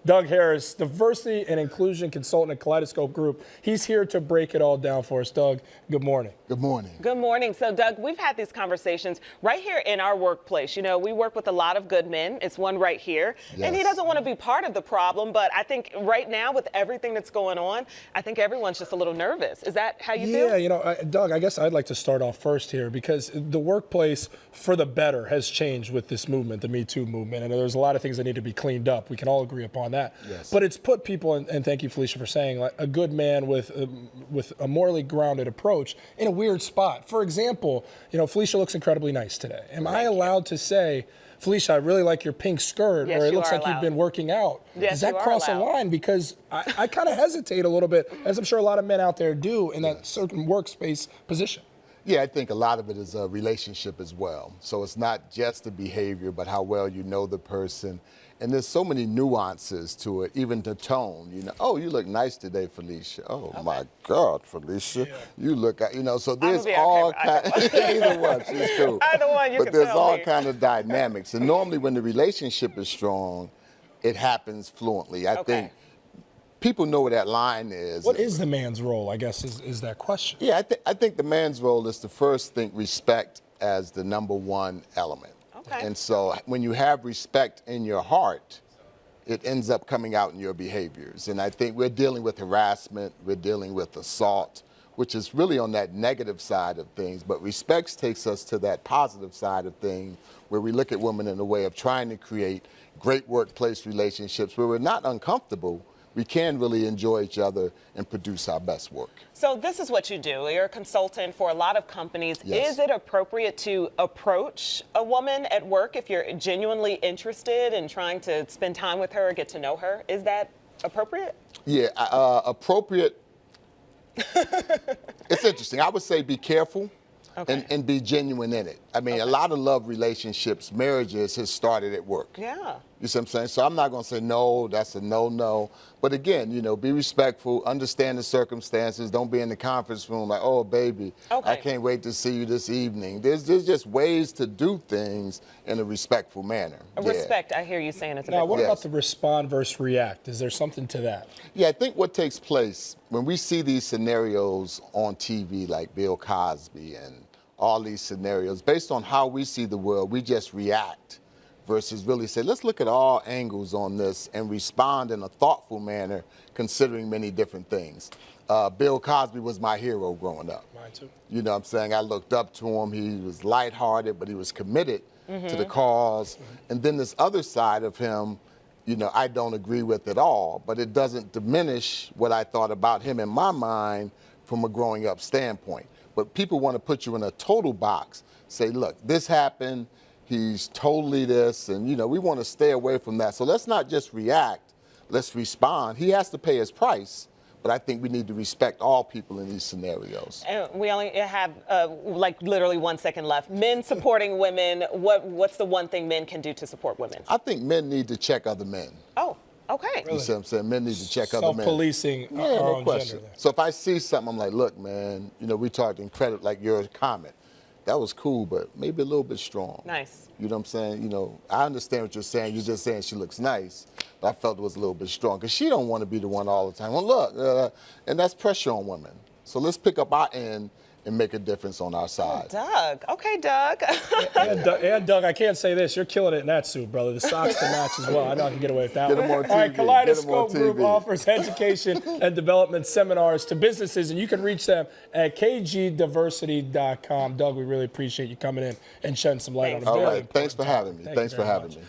Doug Harris, diversity and inclusion consultant at Kaleidoscope Group. He's here to break it all down for us. Doug, good morning. Good morning. Good morning. So, Doug, we've had these conversations right here in our workplace. You know, we work with a lot of good men. It's one right here. Yes. And he doesn't want to be part of the problem. But I think right now, with everything that's going on, I think everyone's just a little nervous. Is that how you feel? Yeah, you know, Doug, I guess I'd like to start off first here because the workplace for the better has changed with this movement, the Me Too movement. And there's a lot of things that need to be cleaned up. We can all agree upon that. Yes. But it's put people, and thank you, Felicia, for saying, like a good man with a morally grounded approach in a weird spot. For example, you know, Felicia looks incredibly nice today. Am I allowed to say, Felicia, I really like your pink skirt, Yes, or it you looks are like you've allowed. been working out? Yes, Does that you are cross a allowed. line? Because I kind of hesitate a little bit, as I'm sure a lot of men out there do, in that certain workspace position. Yeah, I think a lot of it is a relationship as well. So it's not just the behavior, but how well you know the person. And there's so many nuances to it, even the tone. You know, oh, you look nice today, Felicia. Oh, my God, Felicia, you look, you know, so there's be all okay, kind either one, she's cool. Either one, you but can there's tell all me. kind of dynamics. And normally when the relationship is strong, it happens fluently. I think people know where that line is. What is the man's role, I guess, is that question. Yeah, I think the man's role is to first think respect as the #1 element. Okay. And so when you have respect in your heart, it ends up coming out in your behaviors. And I think we're dealing with harassment, we're dealing with assault, which is really on that negative side of things. But respect takes us to that positive side of things, where we look at women in a way of trying to create great workplace relationships where we're not uncomfortable. We can really enjoy each other and produce our best work. So this is what you do. You're a consultant for a lot of companies. Yes. Is it appropriate to approach a woman at work if you're genuinely interested in trying to spend time with her or get to know her? Is that appropriate? Yeah, appropriate. It's interesting. I would say be careful and be genuine in it. I mean, a lot of love relationships, marriages has started at work. Yeah. You see what I'm saying? So I'm not going to say no, that's a no. But again, you know, be respectful, understand the circumstances. Don't be in the conference room like, oh, baby, I can't wait to see you this evening. There's just ways to do things in a respectful manner. Respect, I hear you saying it's a Now, big what word. about the respond versus react? Is there something to that? Yeah, I think what takes place when we see these scenarios on TV, like Bill Cosby and all these scenarios, based on how we see the world, we just react versus really say, let's look at all angles on this and respond in a thoughtful manner, considering many different things. Bill Cosby was my hero growing up. Mine too. You know what I'm saying? I looked up to him. He was lighthearted, but he was committed to the cause. And then this other side of him, you know, I don't agree with at all, but it doesn't diminish what I thought about him in my mind from a growing up standpoint. But people want to put you in a total box, say, look, this happened, he's totally this, and, you know, we want to stay away from that. So let's not just react, let's respond. He has to pay his price, but I think we need to respect all people in these scenarios. And we only have like literally 1 second left. Men supporting women, what's the one thing men can do to support women? I think men need to check other men. Oh, okay. You see what I'm saying? Men need to check other men. Self-policing Yeah, our no own question. gender. So if I see something, I'm like, look, man, you know, we talked in credit, like your comment. That was cool, but maybe a little bit strong. Nice. You know what I'm saying? You know, I understand what you're saying. You're just saying she looks nice, but I felt it was a little bit strong because she don't want to be the one all the time. Well, look, and that's pressure on women. So let's pick up our end and make a difference on our side. Doug. Okay, Doug. And Doug, I can't say this. You're killing it in that suit, brother. The socks to match as well. I know I can get away with that Get one. them on All right, TV. Get 'em on Kaleidoscope Group TV. offers education and development seminars to businesses, and you can reach them at kgdiversity.com. Doug, we really appreciate you coming in and shedding some light on Thanks. a All very right. important Thanks for topic. having me. Thank you Thanks for very having much. me.